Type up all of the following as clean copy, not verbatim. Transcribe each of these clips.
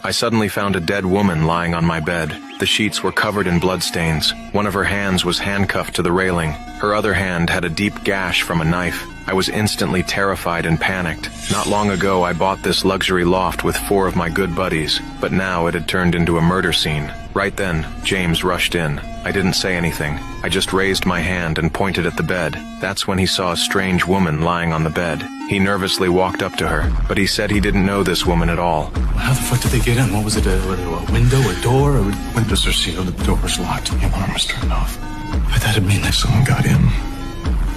I suddenly found a dead woman lying on my bed. The sheets were covered in bloodstains. One of her hands was handcuffed to the railing. Her other hand had a deep gash from a knife. I was instantly terrified and panicked. Not long ago, I bought this luxury loft with 4 of my good buddies, but now it had turned into a murder scene. Right then, James rushed in. I didn't say anything. I just raised my hand and pointed at the bed. That's when he saw a strange woman lying on the bed. He nervously walked up to her, but he said he didn't know this woman at all. How the fuck did they get in? What was it, a window, a door? Or windows are sealed, the door was locked, and the alarm was turned off. But that'd mean that someone got in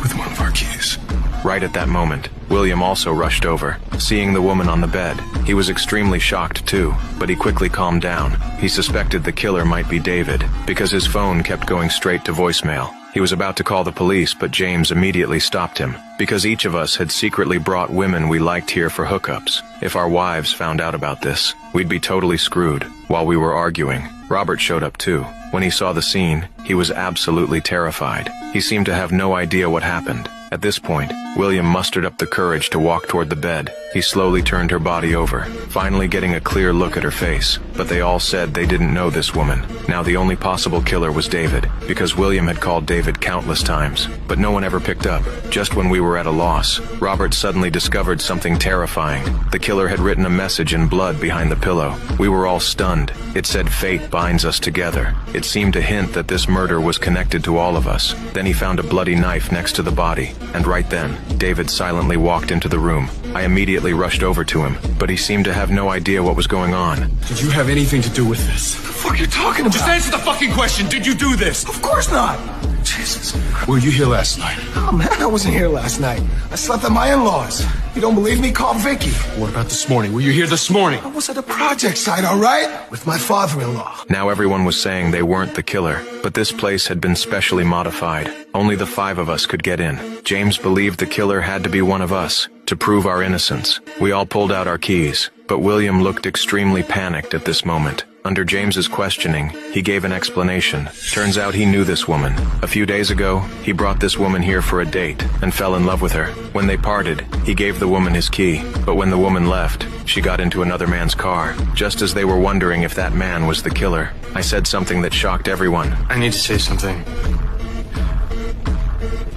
with one of our keys. Right at that moment, William also rushed over. Seeing the woman on the bed, he was extremely shocked too, but he quickly calmed down. He suspected the killer might be David, because his phone kept going straight to voicemail. He was about to call the police, but James immediately stopped him, because each of us had secretly brought women we liked here for hookups. If our wives found out about this, we'd be totally screwed. While we were arguing, Robert showed up too. When he saw the scene, he was absolutely terrified. He seemed to have no idea what happened. At this point, William mustered up the courage to walk toward the bed. He slowly turned her body over, finally getting a clear look at her face. But they all said they didn't know this woman. Now the only possible killer was David, because William had called David countless times, but no one ever picked up. Just when we were at a loss, Robert suddenly discovered something terrifying. The killer had written a message in blood behind the pillow. We were all stunned. It said, "Fate binds us together." It seemed to hint that this murder was connected to all of us. Then he found a bloody knife next to the body. And right then, David silently walked into the room. I immediately rushed over to him, but he seemed to have no idea what was going on. Did you have anything to do with this? What the fuck are you talking about? Just answer the fucking question. Did you do this? Of course not. Jesus. Were you here last night? Oh man, I wasn't here last night. I slept at my in-laws. You don't believe me? Call Vicky. What about this morning? Were you here this morning? I was at a project site, all right? With my father-in-law. Now everyone was saying they weren't the killer, but this place had been specially modified. Only the 5 of us could get in. James believed the killer had to be one of us, to prove our innocence. We all pulled out our keys, but William looked extremely panicked at this moment. Under James's questioning, he gave an explanation. Turns out he knew this woman. A few days ago, he brought this woman here for a date and fell in love with her. When they parted, he gave the woman his key, but when the woman left, she got into another man's car. Just as they were wondering if that man was the killer, I said something that shocked everyone. I need to say something.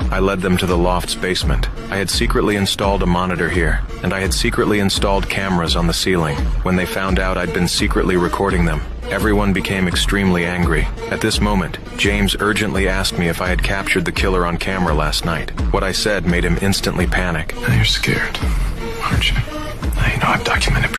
I led them to the loft's basement. I had secretly installed a monitor here, and I had secretly installed cameras on the ceiling. When they found out I'd been secretly recording them, everyone became extremely angry. At this moment, James urgently asked me if I had captured the killer on camera last night. What I said made him instantly panic. Now you're scared, aren't you? Now you know I've documented